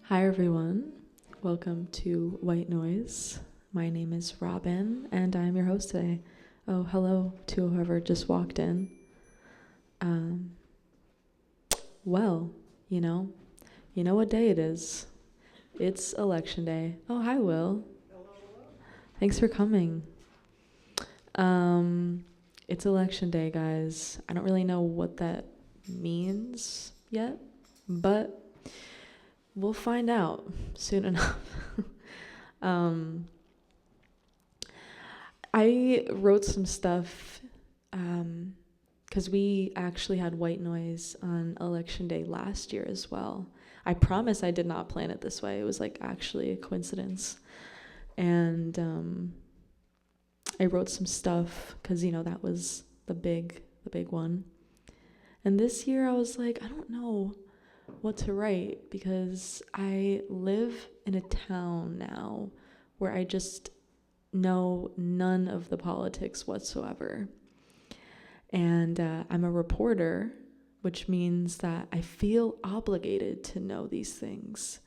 Hi everyone, welcome to White Noise. My name is Robin and I'm your host today. Oh, hello to whoever just walked in. Well, you know what day it is. It's election day. Oh, hi Will. Thanks for coming. It's election day, guys. I don't really know what that means yet, but we'll find out soon enough. I wrote some stuff because we actually had white noise on election day last year as well. I promise I did not plan it this way. It was like actually a coincidence. And I wrote some stuff because, that was the big one. And this year I was like, I don't know what to write because I live in a town now where I just know none of the politics whatsoever. And I'm a reporter, which means that I feel obligated to know these things,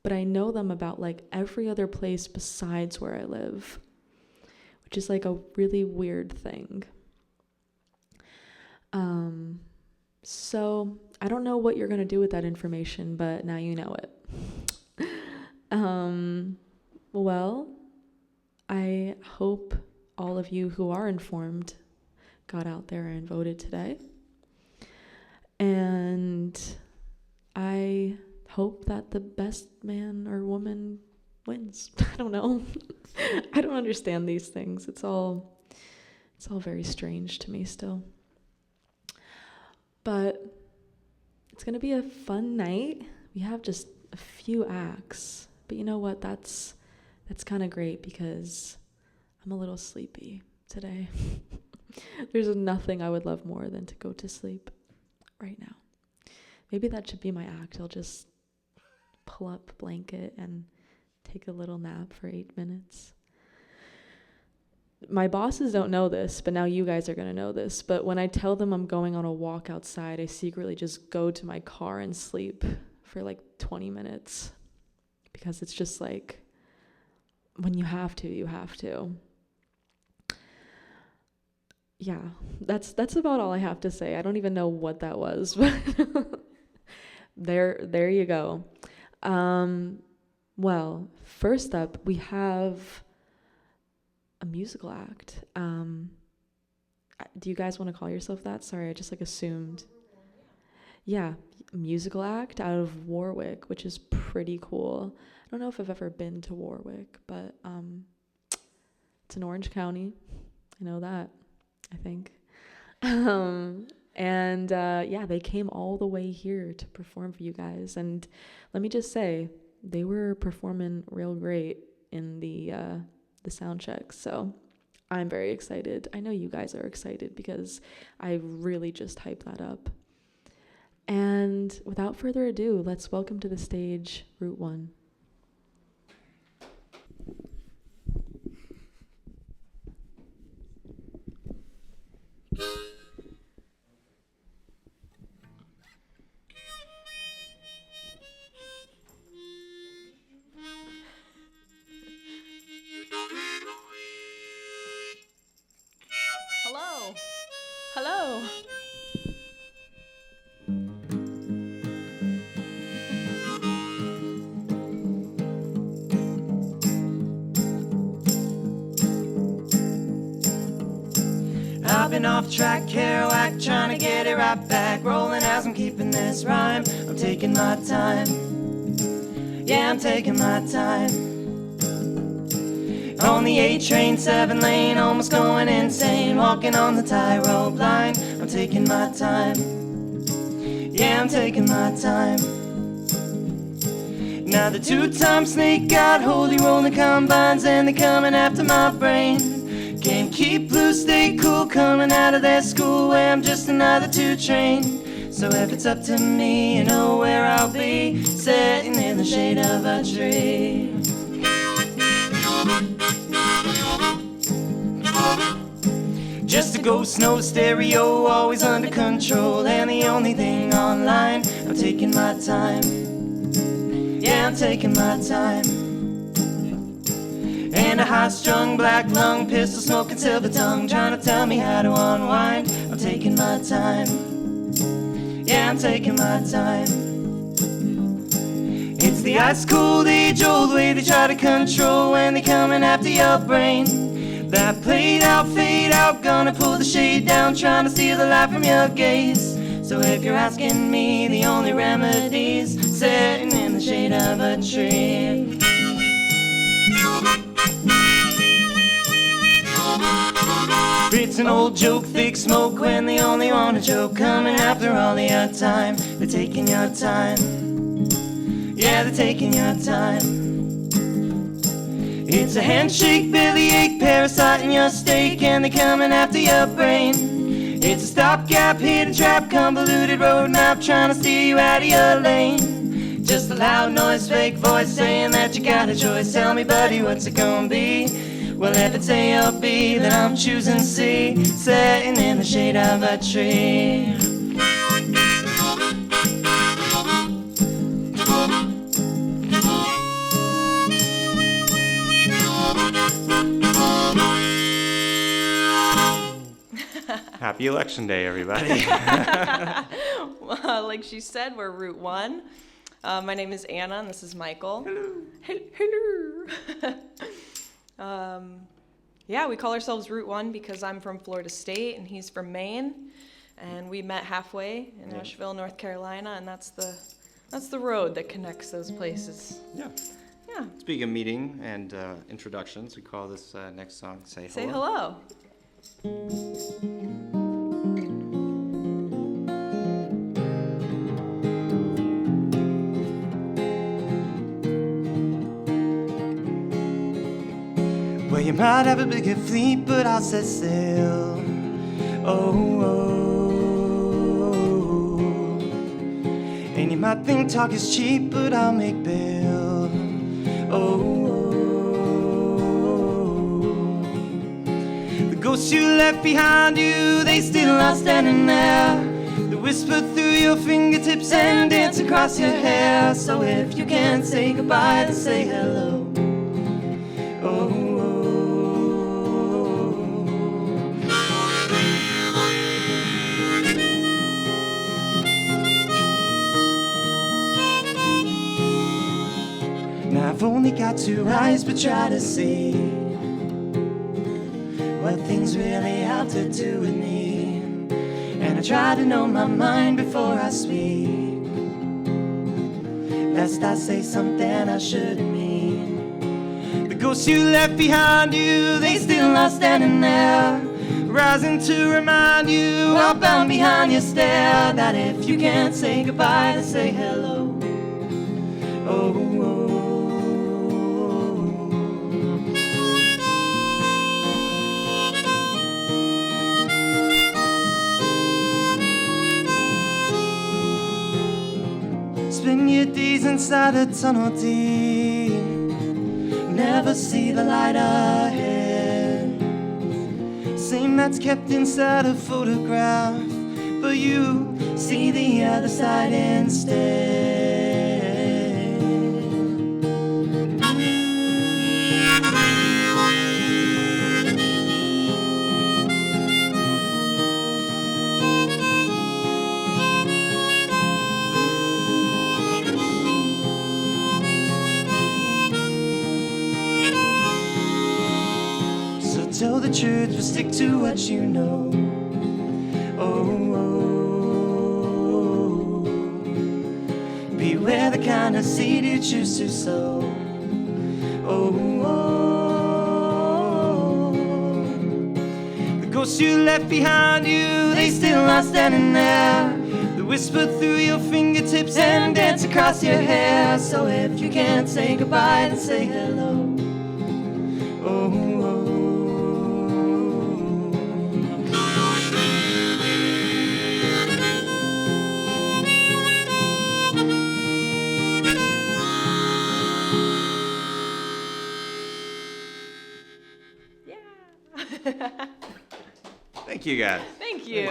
but I know them about like every other place besides where I live, which is like a really weird thing. So I don't know what you're going to do with that information, but now you know it. Well, I hope all of you who are informed got out there and voted today. And I hope that the best man or woman wins. I don't know. I don't understand these things. It's all very strange to me still. But it's going to be a fun night. We have just a few acts. But you know what? That's kind of great because I'm a little sleepy today. There's nothing I would love more than to go to sleep right now. Maybe that should be my act. I'll just pull up a blanket and take a little nap for 8 minutes. My bosses don't know this, but now you guys are going to know this. But when I tell them I'm going on a walk outside, I secretly just go to my car and sleep for like 20 minutes. Because it's just like, when you have to, you have to. Yeah, that's about all I have to say. I don't even know what that was, but there you go. Well, first up, we have a musical act. Do you guys want to call yourself that? Sorry, I just assumed. Yeah, musical act out of Warwick, which is pretty cool. I don't know if I've ever been to Warwick, but it's in Orange County. I know that, I think. They came all the way here to perform for you guys. And let me just say, they were performing real great in the sound check. So I'm very excited. I know you guys are excited because I really just hyped that up. And without further ado, let's welcome to the stage Route 1. Hello. I've been off track, Kerouac, trying to get it right back. Rolling as I'm keeping this rhyme. I'm taking my time. Yeah, I'm taking my time. On the 8 train, 7 lane, almost going insane. Walking on the tightrope line. I'm taking my time. Yeah, I'm taking my time. Now the 2-time snake got hold, rolling combines, and they coming after my brain. Can't keep blue, stay cool, coming out of that school where I'm just another 2 train. So if it's up to me, you know where I'll be, sitting in the shade of a tree. Just a ghost, no stereo, always under control, and the only thing online, I'm taking my time. Yeah, Yeah, I'm taking my time. And a high-strung black lung, pistol smoking silver tongue, trying to tell me how to unwind. I'm taking my time. Yeah, I'm taking my time. It's the ice-cold, age-old way they try to control when they coming after your brain. That played out, fade out, gonna pull the shade down, trying to steal the light from your gaze. So if you're asking me, the only remedy's sitting in the shade of a tree. It's an old joke, thick smoke when they only want to joke, coming after all of your time. They're taking your time. Yeah, they're taking your time. It's a handshake, bellyache, parasite in your steak, and they're coming after your brain. It's a stopgap, hidden trap, convoluted roadmap, trying to steer you out of your lane. Just a loud noise, fake voice saying that you got a choice. Tell me, buddy, what's it gonna be? Well, if it's A or B, then I'm choosing C, sitting in the shade of a tree. Happy Election Day, everybody. Well, like she said, we're Route 1. My name is Anna, and this is Michael. Hello. Yeah, we call ourselves Route 1 because I'm from Florida State, and he's from Maine. And we met halfway in Asheville, North Carolina, and that's the road that connects those places. Yeah. Yeah. Speaking of meeting and introductions, we call this next song Say Hello. Say hello. Well, you might have a bigger fleet, but I'll set sail. Oh, oh. And you might think talk is cheap, but I'll make bail. Oh, oh. The ghosts you left behind you, they still are standing there. They whisper through your fingertips and dance across your hair. So if you can't say goodbye, then say hello. Oh, oh. Now I've only got two eyes, but try to see what things really have to do with me. And I try to know my mind before I speak, lest I say something I shouldn't mean. The ghosts you left behind you, they still are standing there, rising to remind you, outbound behind your stare, that if you can't say goodbye, then say hello. Oh, oh. Spend your days inside a tunnel deep, never see the light ahead. Same that's kept inside a photograph, but you see the other side instead. Tell the truth, but stick to what you know. Oh, oh. Beware the kind of seed you choose to sow. Oh, oh. The ghosts you left behind you, they still are standing there. They whisper through your fingertips and dance across your hair. So if you can't say goodbye, then say hello. Oh, oh. Thank you, guys. Thank you.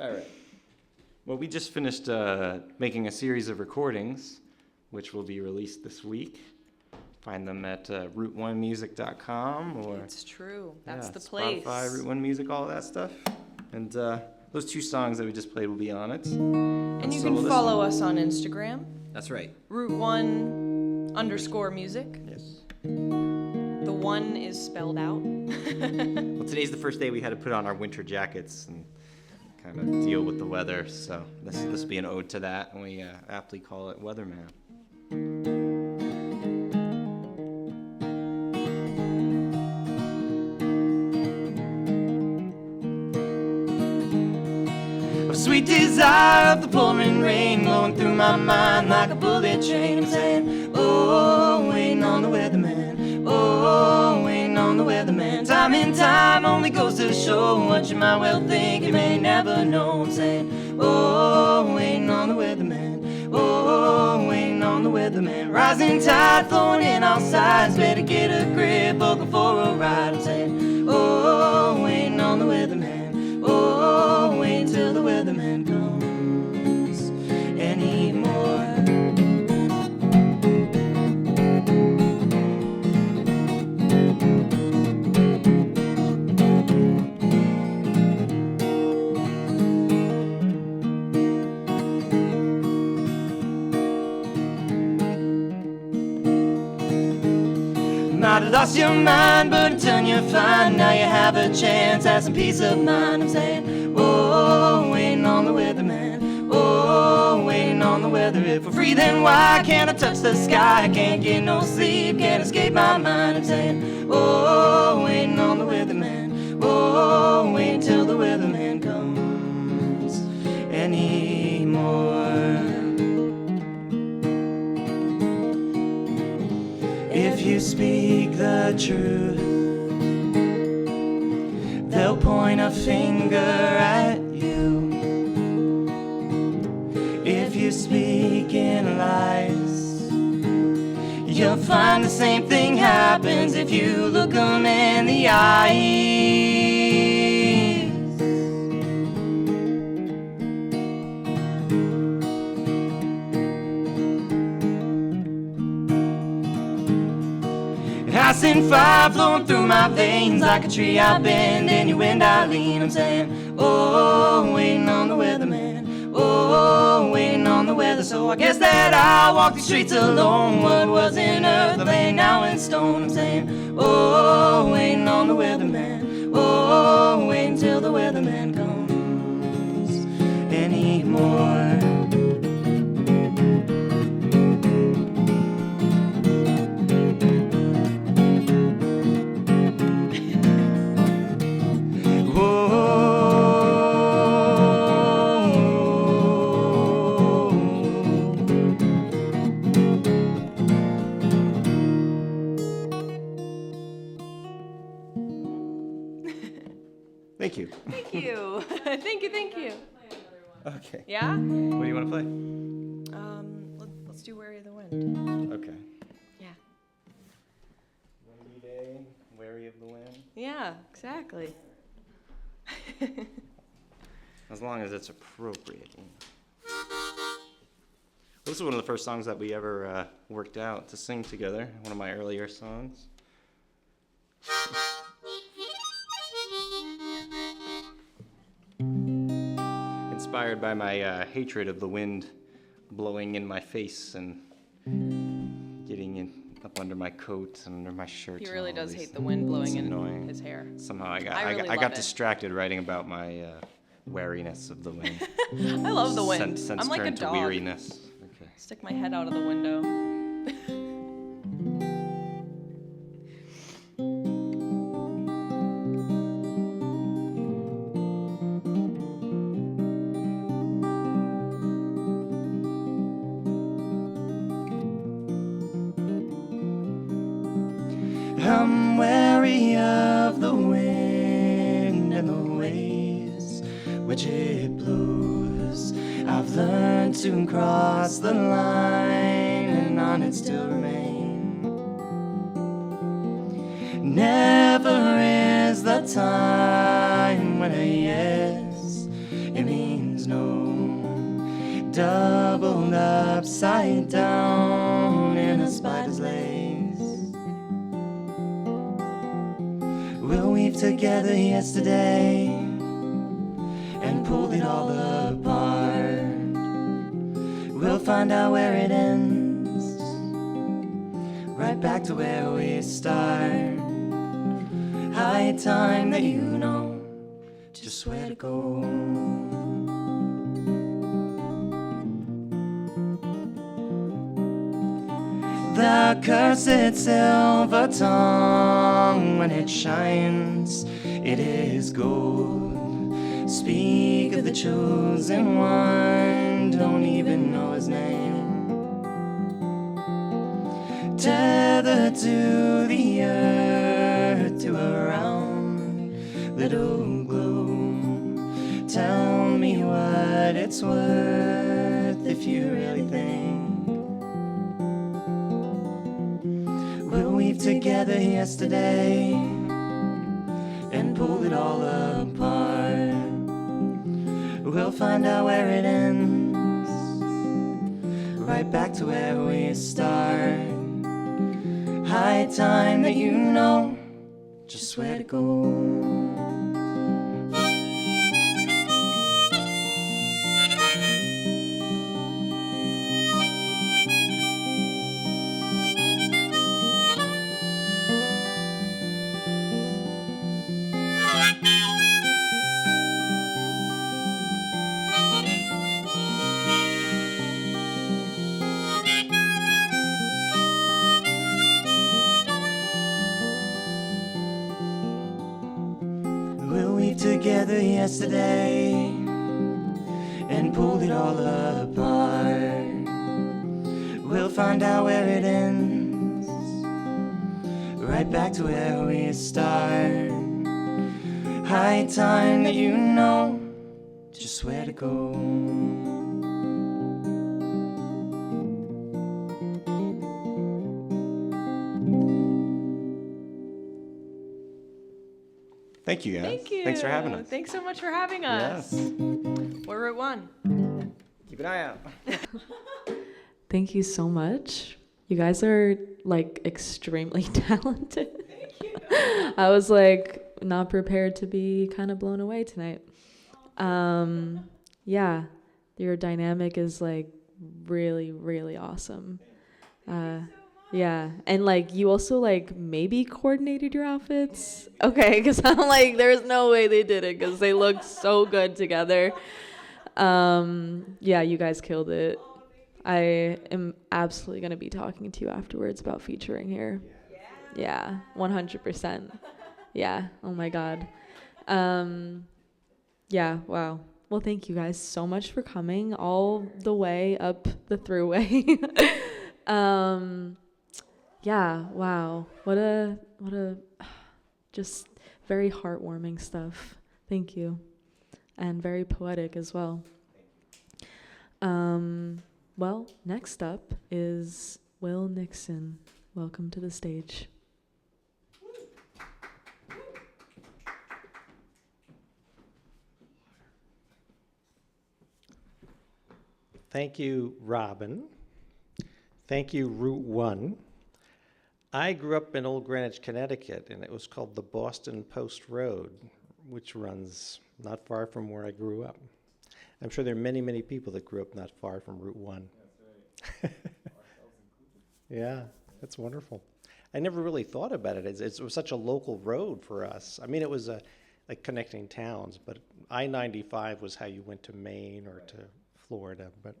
All right. Well, we just finished making a series of recordings which will be released this week. Find them at route1music.com or It's true. That's the place. Spotify, Route 1 Music, all of that stuff. And those 2 songs that we just played will be on it. And you can follow us on Instagram. That's right. Route1_music. Yes. The 1 is spelled out. Well, today's the first day we had to put on our winter jackets and kind of deal with the weather. So this will be an ode to that, and we aptly call it Weatherman. Sweet desire of the pouring rain blowing through my mind like a bullet train. I'm saying, oh, waiting on the weatherman. Oh, waiting on the weatherman. Time and time only goes to show what you might well think you may never know. I'm saying, oh, waiting on the weatherman. Oh, waiting on the weatherman. Rising tide flowing in all sides. Better get a grip, buckle for a ride. I'm saying, oh, waiting on the weatherman. Oh, wait till the weatherman comes anymore. Might have lost your mind, but until you're fine, now you have a chance at some peace of mind. I'm saying, oh, waiting on the weatherman. Oh, waiting on the weather. If we're free, then why can't I touch the sky? I can't get no sleep, can't escape my mind. I'm saying, oh, waiting on the weatherman. Oh, wait till the weatherman comes anymore. If you speak the truth, they'll point a finger at you. If you speak in lies, you'll find the same thing happens if you look them in the eyes. I send fire flowing through my veins like a tree I bend and you wind I lean. I'm saying, oh, waiting on the weatherman. Oh, waiting on the weather. So I guess that I'll walk the streets alone. What was in earth lay now in stone. I'm saying, oh, waiting on the weatherman. Oh, waiting till the weatherman comes anymore. Thank you. Thank you. Thank you. Okay. Yeah? What do you want to play? Let's do Wary of the Wind. Okay. Yeah. Windy day, wary of the wind. Yeah, exactly. As long as it's appropriate. This is one of the first songs that we ever worked out to sing together. One of my earlier songs. Inspired by my hatred of the wind blowing in my face and getting up under my coat and under my shirt. He really and all does these hate the wind blowing in annoying. his hair. Somehow I really got love it. distracted writing about my wariness of the wind. I love the wind. Since I'm like a turned to dog. weariness. Okay. Stick my head out of the window. I'm wary of the wind and the ways which it blows. I've learned to cross the line and on it still remain. Never is the time when a yes, it means no. doubled upside down in a spider's lace. We'll weave together yesterday and pulled it all apart. We'll find out where it ends, right back to where we start. High time that you know just where to go. The cursed silver tongue, when it shines, it is gold. Speak of the chosen one, don't even know his name. Tethered to the earth, to a round little globe. Tell me what it's worth if you really think we'll weave together yesterday and pull it all apart. We'll find out where it ends, right back to where we start. High time that you know just where to go. We'll weave together yesterday and pulled it all apart. We'll find out where it ends, right back to where we start. High time that you know just where to go. Thank you, guys. Thank you. Thanks for having us. Thanks so much for having us. Yes. We're Route 1. Keep an eye out. Thank you so much. You guys are like extremely talented. Thank you. I was like not prepared to be kind of blown away tonight. Yeah, your dynamic is like really, really awesome. Yeah, and like you also like maybe coordinated your outfits. Okay, because I'm like, there's no way they did it because they look so good together. Yeah, you guys killed it. I am absolutely gonna be talking to you afterwards about featuring here. Yeah, 100%. Yeah. Oh my God. Yeah. Wow. Well, thank you guys so much for coming all the way up the thruway. Yeah. Wow. What a just very heartwarming stuff. Thank you. And very poetic as well. Well, next up is Will Nixon. Welcome to the stage. Thank you, Robin. Thank you, Route 1. I grew up in Old Greenwich, Connecticut, and it was called the Boston Post Road, which runs not far from where I grew up. I'm sure there are many, many people that grew up not far from Route 1. That's right. Yeah, that's wonderful. I never really thought about it. It was such a local road for us. I mean, it was like connecting towns, but I-95 was how you went to Maine or to Florida. But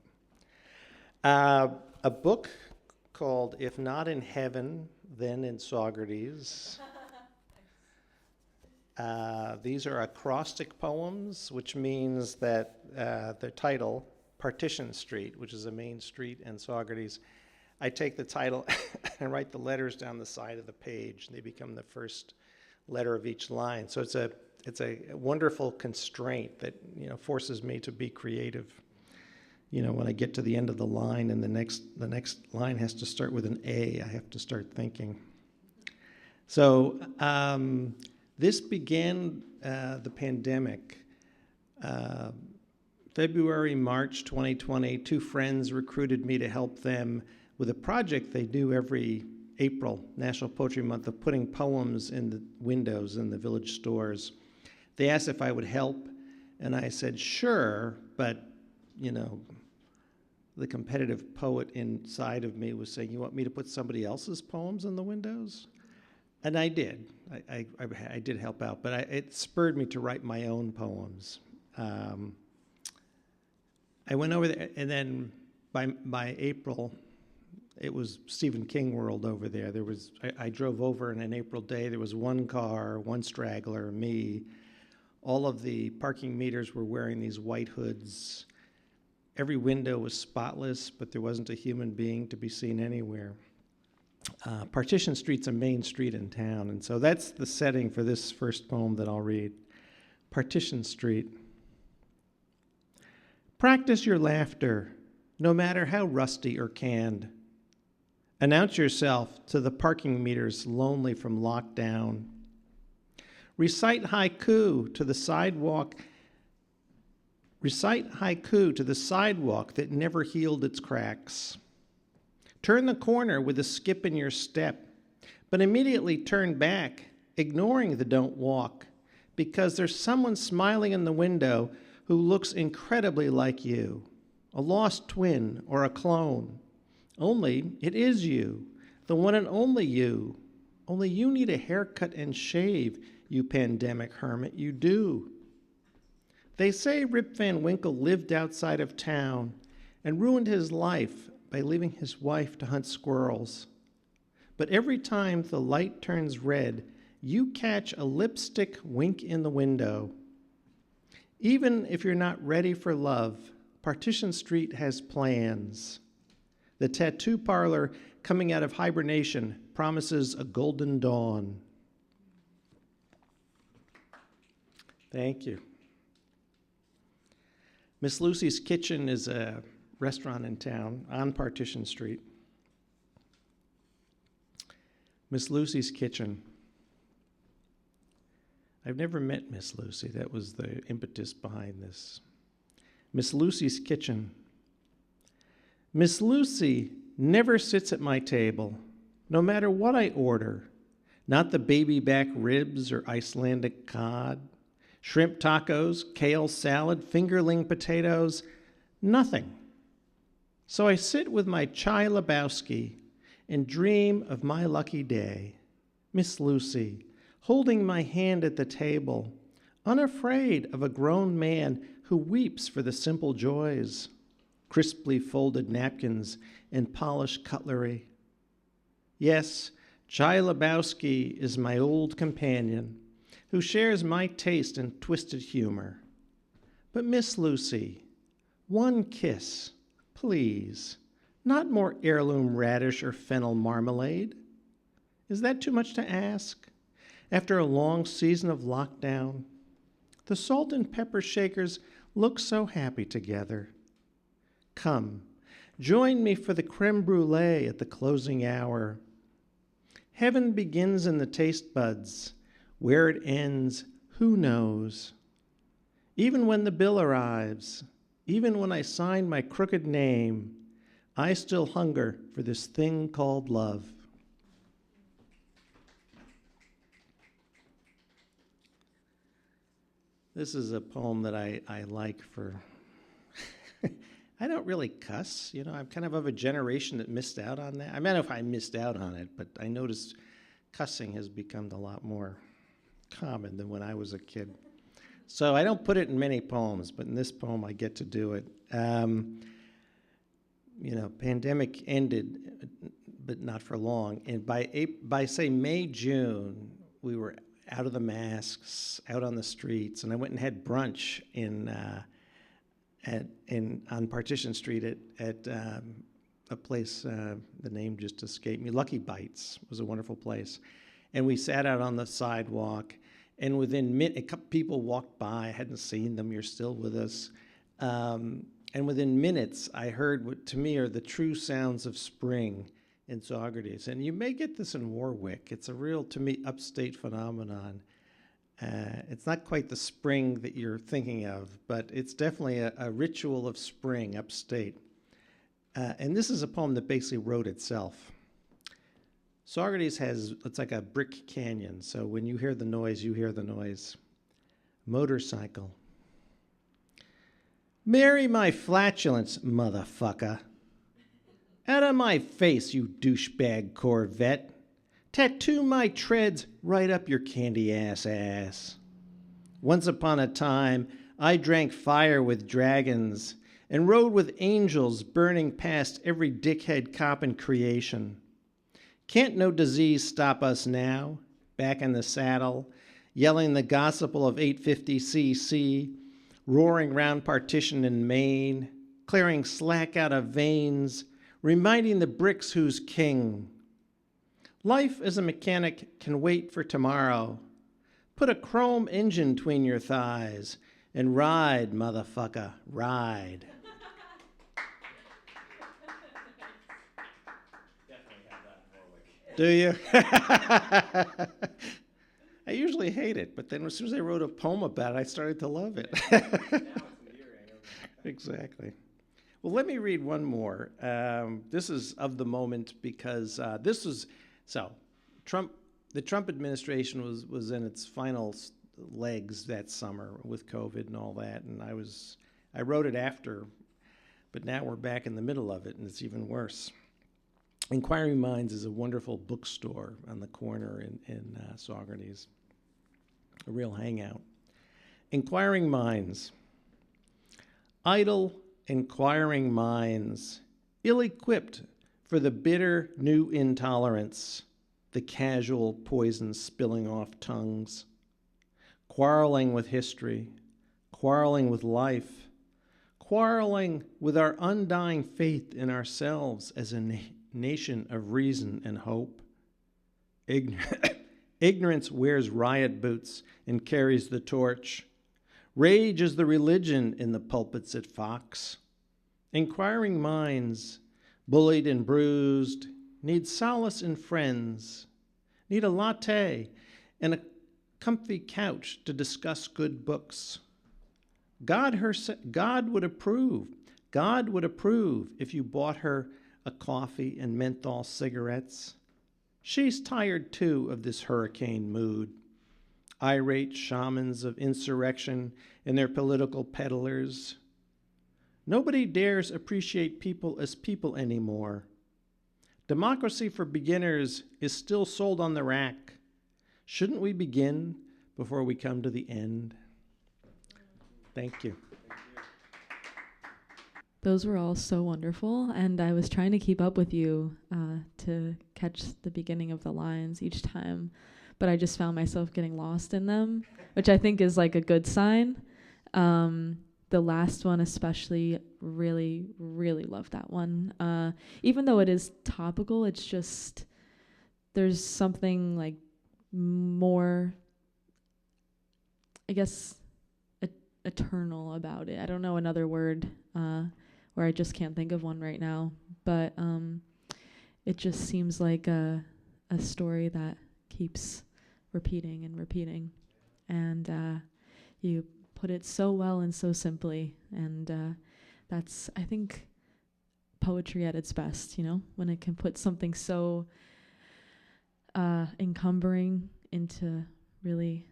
a book called If Not in Heaven, Then in Saugerties. These are acrostic poems, which means that the title, Partition Street, which is a main street in Saugerties, I take the title and write the letters down the side of the page. They become the first letter of each line. So it's a wonderful constraint that forces me to be creative. When I get to the end of the line and the next line has to start with an A, I have to start thinking. So this began the pandemic February, March 2020, two friends recruited me to help them with a project they do every April, National Poetry Month, of putting poems in the windows in the village stores. They asked if I would help, and I said, sure, but, you know, the competitive poet inside of me was saying, you want me to put somebody else's poems in the windows? And I did. I did help out, but it spurred me to write my own poems. I went over there, and then by April, it was Stephen King world over there. I drove over on an April day. There was one car, one straggler, me. All of the parking meters were wearing these white hoods. Every window was spotless, but there wasn't a human being to be seen anywhere. Partition Street's a main street in town, and so that's the setting for this first poem that I'll read. Partition Street. Practice your laughter, no matter how rusty or canned. Announce yourself to the parking meters lonely from lockdown. Recite haiku to the sidewalk. Recite haiku to the sidewalk that never healed its cracks. Turn the corner with a skip in your step, but immediately turn back, ignoring the don't walk, because there's someone smiling in the window who looks incredibly like you, a lost twin or a clone. Only it is you, the one and only you. Only you need a haircut and shave, you pandemic hermit, you do. They say Rip Van Winkle lived outside of town and ruined his life by leaving his wife to hunt squirrels. But every time the light turns red, you catch a lipstick wink in the window. Even if you're not ready for love, Partition Street has plans. The tattoo parlor coming out of hibernation promises a golden dawn. Thank you. Miss Lucy's Kitchen is a restaurant in town on Partition Street. Miss Lucy's Kitchen. I've never met Miss Lucy. That was the impetus behind this. Miss Lucy's Kitchen. Miss Lucy never sits at my table, no matter what I order. Not the baby back ribs or Icelandic cod, shrimp tacos, kale salad, fingerling potatoes, nothing. So I sit with my chai Lebowski and dream of my lucky day. Miss Lucy, holding my hand at the table, unafraid of a grown man who weeps for the simple joys, crisply folded napkins and polished cutlery. Yes, Chai Lebowski is my old companion who shares my taste in twisted humor. But Miss Lucy, one kiss, please, not more heirloom radish or fennel marmalade. Is that too much to ask? After a long season of lockdown, the salt and pepper shakers look so happy together. Come, join me for the creme brulee at the closing hour. Heaven begins in the taste buds. Where it ends, who knows? Even when the bill arrives, even when I sign my crooked name, I still hunger for this thing called love. This is a poem that I like for, I don't really cuss, you know, I'm kind of a generation that missed out on that. I mean, if I missed out on it, but I noticed cussing has become a lot more common than when I was a kid. So I don't put it in many poems, but in this poem I get to do it. You know, pandemic ended, but not for long. And by say May, June, we were out of the masks, out on the streets, and I went and had brunch on Partition Street at a place, the name just escaped me, Lucky Bites was a wonderful place. And we sat out on the sidewalk, and within a couple people walked by, I hadn't seen them, you're still with us. And within minutes, I heard what to me are the true sounds of spring in Saugerties. And you may get this in Warwick. It's a real, to me, upstate phenomenon. It's not quite the spring that you're thinking of, but it's definitely a ritual of spring upstate. And this is a poem that basically wrote itself. Saugerties it's like a brick canyon, so when you hear the noise, you hear the noise. Motorcycle. Marry my flatulence, motherfucker. Out of my face, you douchebag Corvette. Tattoo my treads right up your candy-ass ass. Once upon a time, I drank fire with dragons and rode with angels burning past every dickhead cop in creation. Can't no disease stop us now, back in the saddle, yelling the gospel of 850cc, roaring round partition in Maine, clearing slack out of veins, reminding the bricks who's king. Life as a mechanic can wait for tomorrow. Put a chrome engine between your thighs and ride, motherfucker, ride. Do you? I usually hate it, but then as soon as I wrote a poem about it, I started to love it. Exactly. Well, let me read one more. This is of the moment because this was, so the Trump administration was in its final legs that summer with COVID and all that, and I wrote it after, but now we're back in the middle of it, and it's even worse. Inquiring Minds is a wonderful bookstore on the corner in Saugerties, a real hangout. Inquiring Minds. Idle, inquiring minds, ill-equipped for the bitter new intolerance, the casual poison spilling off tongues, quarreling with history, quarreling with life, quarreling with our undying faith in ourselves as a nation of reason and hope. Ignorance wears riot boots and carries the torch. Rage is the religion in the pulpits at Fox. Inquiring minds, bullied and bruised, need solace in friends, need a latte and a comfy couch to discuss good books. God would approve. God would approve if you bought her a coffee and menthol cigarettes. She's tired, too, of this hurricane mood. Irate shamans of insurrection and their political peddlers. Nobody dares appreciate people as people anymore. Democracy for beginners is still sold on the rack. Shouldn't we begin before we come to the end? Thank you. Those were all so wonderful, and I was trying to keep up with you to catch the beginning of the lines each time, but I just found myself getting lost in them, which I think is like a good sign. The last one especially, really, really love that one. Even though it is topical, it's just, there's something like more, I guess, eternal about it. I don't know another word where I just can't think of one right now, but it just seems like a story that keeps repeating and repeating, and you put it so well and so simply, and that's, I think, poetry at its best, you know, when it can put something so encumbering into really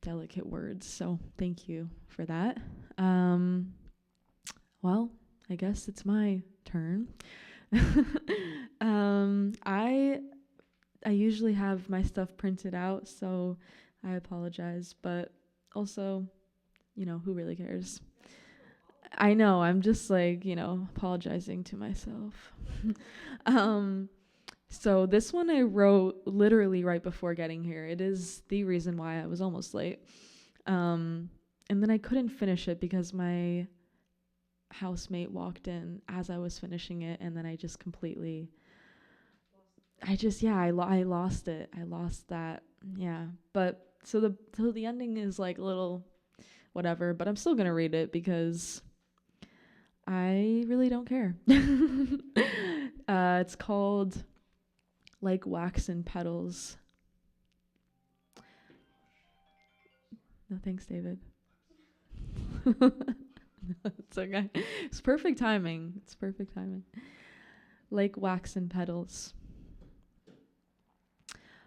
delicate words. So thank you for that. Well, I guess it's my turn. I usually have my stuff printed out, so I apologize, but also, you know, who really cares? I know, I'm just like, you know, apologizing to myself. So this one I wrote literally right before getting here. It is the reason why I was almost late. And then I couldn't finish it because my housemate walked in as I was finishing it, and then I just completely, I lost it. I lost that, yeah. But so the ending is like a little whatever, but I'm still gonna read it because I really don't care. It's called Like Waxen Petals. No, thanks, David. It's okay. It's perfect timing. It's perfect timing. Like waxen petals.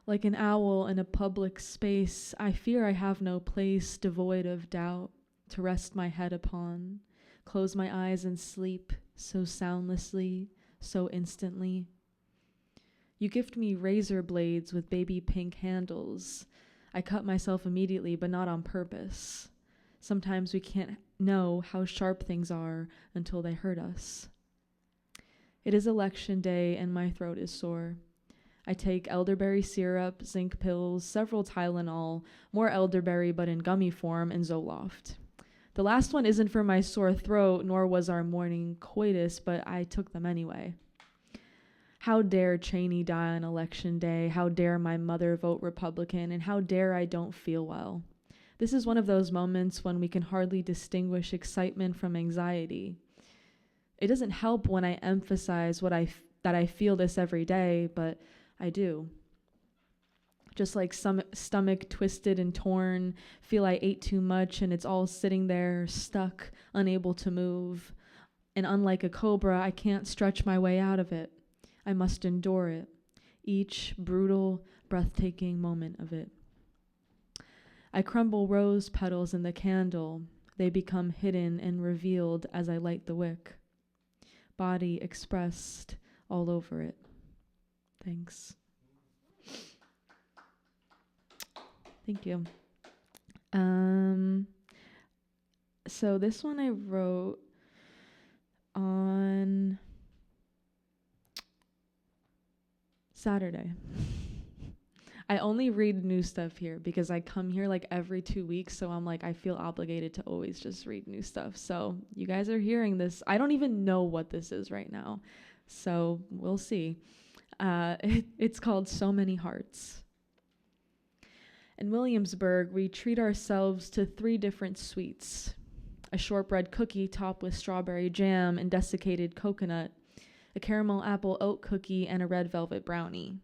Like an owl in a public space, I fear I have no place devoid of doubt to rest my head upon, close my eyes and sleep so soundlessly, so instantly. You gift me razor blades with baby pink handles. I cut myself immediately, but not on purpose. Sometimes we can't know how sharp things are until they hurt us. It is election day and my throat is sore. I take elderberry syrup, zinc pills, several Tylenol, more elderberry but in gummy form, and Zoloft. The last one isn't for my sore throat, nor was our morning coitus, but I took them anyway. How dare Cheney die on election day? How dare my mother vote Republican? And how dare I don't feel well? This is one of those moments when we can hardly distinguish excitement from anxiety. It doesn't help when I emphasize that I feel this every day, but I do. Just like some stomach twisted and torn, feel I ate too much and it's all sitting there, stuck, unable to move. And unlike a cobra, I can't stretch my way out of it. I must endure it, each brutal, breathtaking moment of it. I crumble rose petals in the candle. They become hidden and revealed as I light the wick. Body expressed all over it. Thanks. Thank you. So this one I wrote on Saturday. I only read new stuff here because I come here like every 2 weeks, so I'm like, I feel obligated to always just read new stuff. So you guys are hearing this. I don't even know what this is right now, so we'll see. It's called So Many Hearts. In Williamsburg, we treat ourselves to 3 different sweets: a shortbread cookie topped with strawberry jam and desiccated coconut, a caramel apple oat cookie, and a red velvet brownie.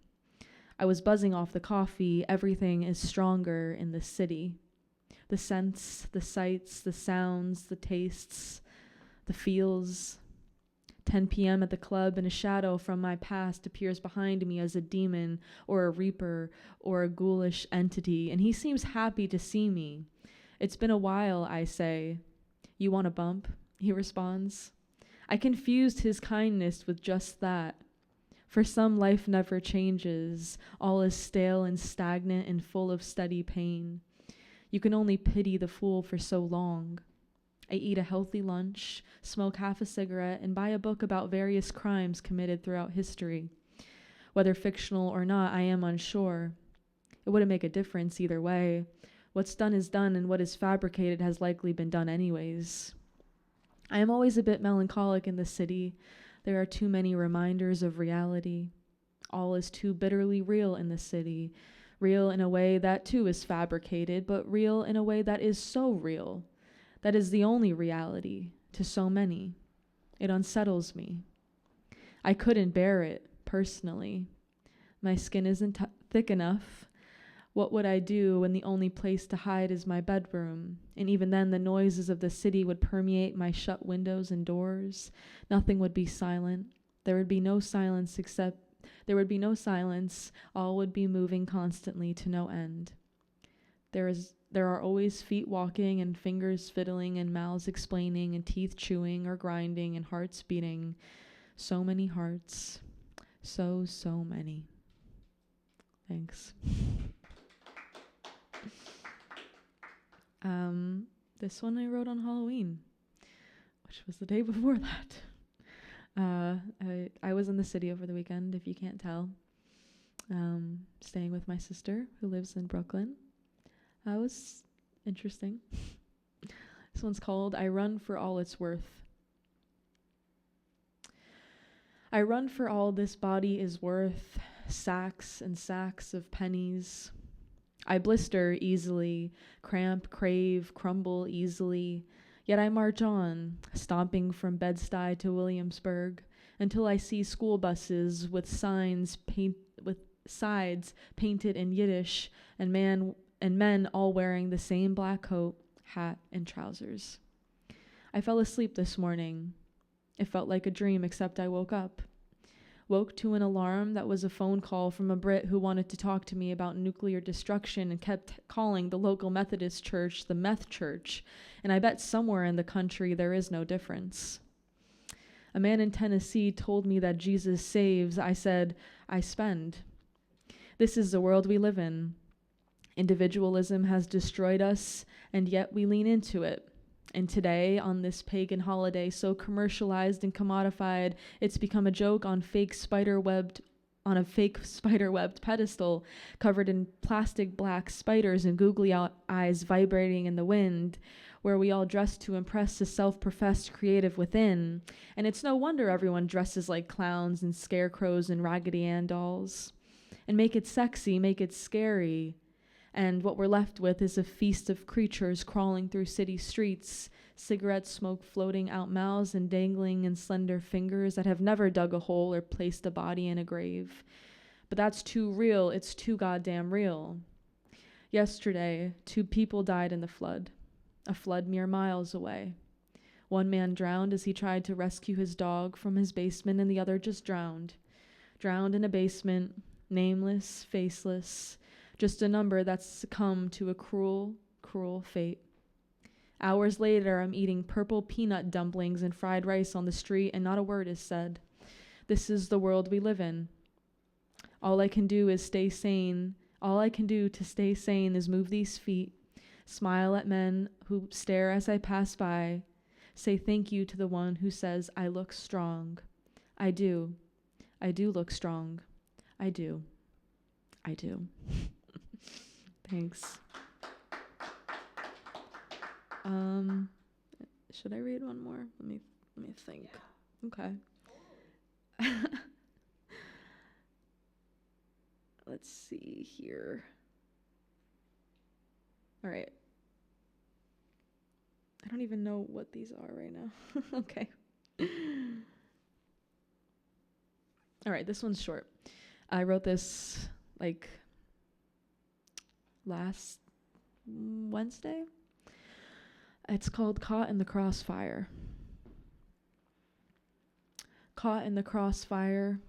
I was buzzing off the coffee. Everything is stronger in the city. The scents, the sights, the sounds, the tastes, the feels. 10 p.m. at the club, and a shadow from my past appears behind me as a demon or a reaper or a ghoulish entity, and he seems happy to see me. It's been a while, I say. You want a bump? He responds. I confused his kindness with just that. For some, life never changes. All is stale and stagnant and full of steady pain. You can only pity the fool for so long. I eat a healthy lunch, smoke half a cigarette, and buy a book about various crimes committed throughout history. Whether fictional or not, I am unsure. It wouldn't make a difference either way. What's done is done, and what is fabricated has likely been done anyways. I am always a bit melancholic in the city. There are too many reminders of reality. All is too bitterly real in the city. Real in a way that too is fabricated, but real in a way that is so real. That is the only reality to so many. It unsettles me. I couldn't bear it, personally. My skin isn't thick enough. What would I do when the only place to hide is my bedroom? And even then, the noises of the city would permeate my shut windows and doors. Nothing would be silent. There would be no silence. All would be moving constantly to no end. There are always feet walking and fingers fiddling and mouths explaining and teeth chewing or grinding and hearts beating. So many hearts. So many. Thanks. This one I wrote on Halloween, which was the day before that. I was in the city over the weekend, if you can't tell, staying with my sister who lives in Brooklyn. It was interesting. This one's called I Run for All It's Worth. I run for all this body is worth, sacks and sacks of pennies. I blister easily, cramp, crave, crumble easily, yet I march on, stomping from Bed-Stuy to Williamsburg, until I see school buses with sides painted in Yiddish and and men all wearing the same black coat, hat, and trousers. I fell asleep this morning. It felt like a dream, except I woke up. Woke to an alarm that was a phone call from a Brit who wanted to talk to me about nuclear destruction and kept calling the local Methodist church the Meth Church, and I bet somewhere in the country there is no difference. A man in Tennessee told me that Jesus saves. I said, I spend. This is the world we live in. Individualism has destroyed us, and yet we lean into it. And today, on this pagan holiday so commercialized and commodified, it's become a joke on a fake spider-webbed pedestal covered in plastic black spiders and googly eyes vibrating in the wind, where we all dress to impress the self-professed creative within. And it's no wonder everyone dresses like clowns and scarecrows and Raggedy Ann dolls. And make it sexy, make it scary. And what we're left with is a feast of creatures crawling through city streets, cigarette smoke floating out mouths and dangling in slender fingers that have never dug a hole or placed a body in a grave. But that's too real. It's too goddamn real. Yesterday, 2 people died in the flood, a flood mere miles away. One man drowned as he tried to rescue his dog from his basement, and the other just drowned. Drowned in a basement, nameless, faceless, just a number that's succumbed to a cruel, cruel fate. Hours later, I'm eating purple peanut dumplings and fried rice on the street, and not a word is said. This is the world we live in. All I can do is stay sane. All I can do to stay sane is move these feet, smile at men who stare as I pass by, say thank you to the one who says I look strong. I do. I do look strong. I do. I do. Thanks. Should I read one more? Let me think. Okay. Let's see here. All right. I don't even know what these are right now. Okay. All right, this one's short. I wrote this like last Wednesday. It's called Caught in the Crossfire. Caught in the crossfire.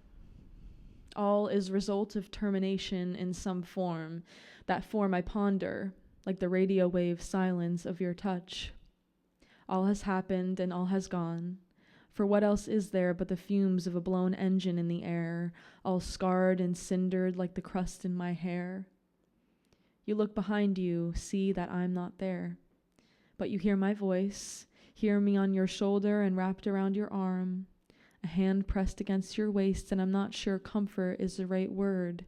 All is result of termination in some form. That form I ponder, like the radio wave silence of your touch. All has happened and all has gone. For what else is there but the fumes of a blown engine in the air, all scarred and cindered like the crust in my hair? You look behind you, see that I'm not there. But you hear my voice, hear me on your shoulder and wrapped around your arm, a hand pressed against your waist, and I'm not sure comfort is the right word,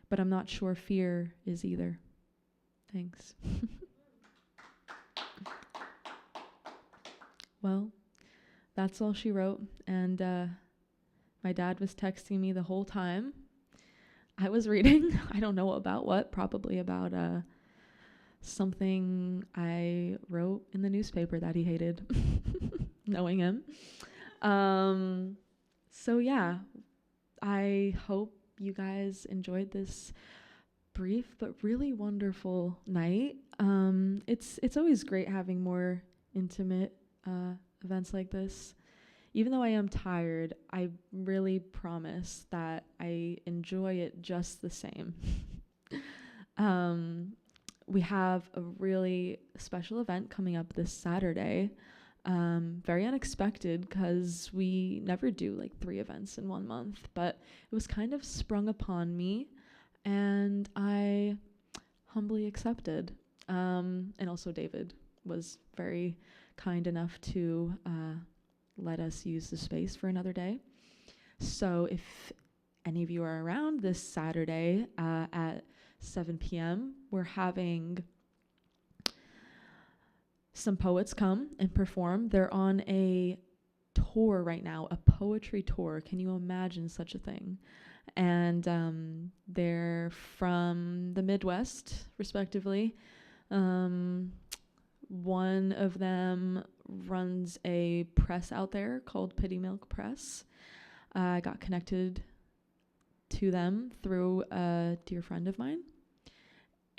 but I'm not sure fear is either. Thanks. Well, that's all she wrote, and my dad was texting me the whole time. I was reading, I don't know about what, probably about something I wrote in the newspaper that he hated, knowing him. So yeah, I hope you guys enjoyed this brief but really wonderful night. It's always great having more intimate events like this. Even though I am tired, I really promise that I enjoy it just the same. We have a really special event coming up this Saturday. Very unexpected because we never do like 3 events in 1 month, but it was kind of sprung upon me and I humbly accepted. And also David was very kind enough to let us use the space for another day. So if any of you are around this Saturday at 7 p.m., we're having some poets come and perform. They're on a tour right now, a poetry tour. Can you imagine such a thing? And they're from the Midwest, respectively. One of them runs a press out there called Pity Milk Press. I got connected to them through a dear friend of mine.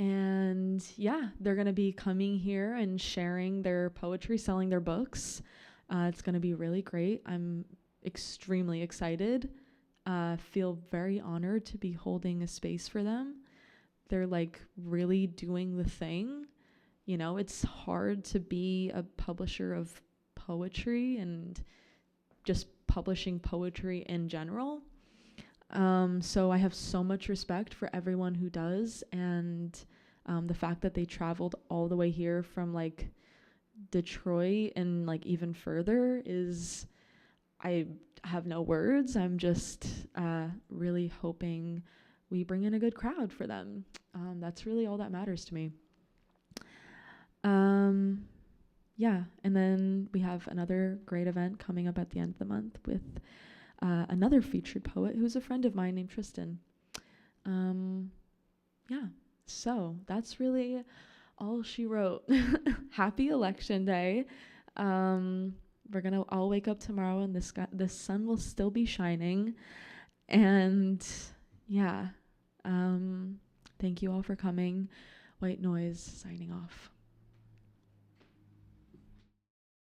And yeah, they're going to be coming here and sharing their poetry, selling their books. It's going to be really great. I'm extremely excited. Feel very honored to be holding a space for them. They're like really doing the thing. You know, it's hard to be a publisher of poetry and just publishing poetry in general. So I have so much respect for everyone who does, and the fact that they traveled all the way here from like Detroit and like even further is, I have no words. I'm just really hoping we bring in a good crowd for them. That's really all that matters to me. Yeah, and then we have another great event coming up at the end of the month with another featured poet who's a friend of mine named Tristan. Yeah, so that's really all she wrote. Happy Election Day. We're gonna all wake up tomorrow and the sun will still be shining. And yeah, thank you all for coming. White Noise signing off.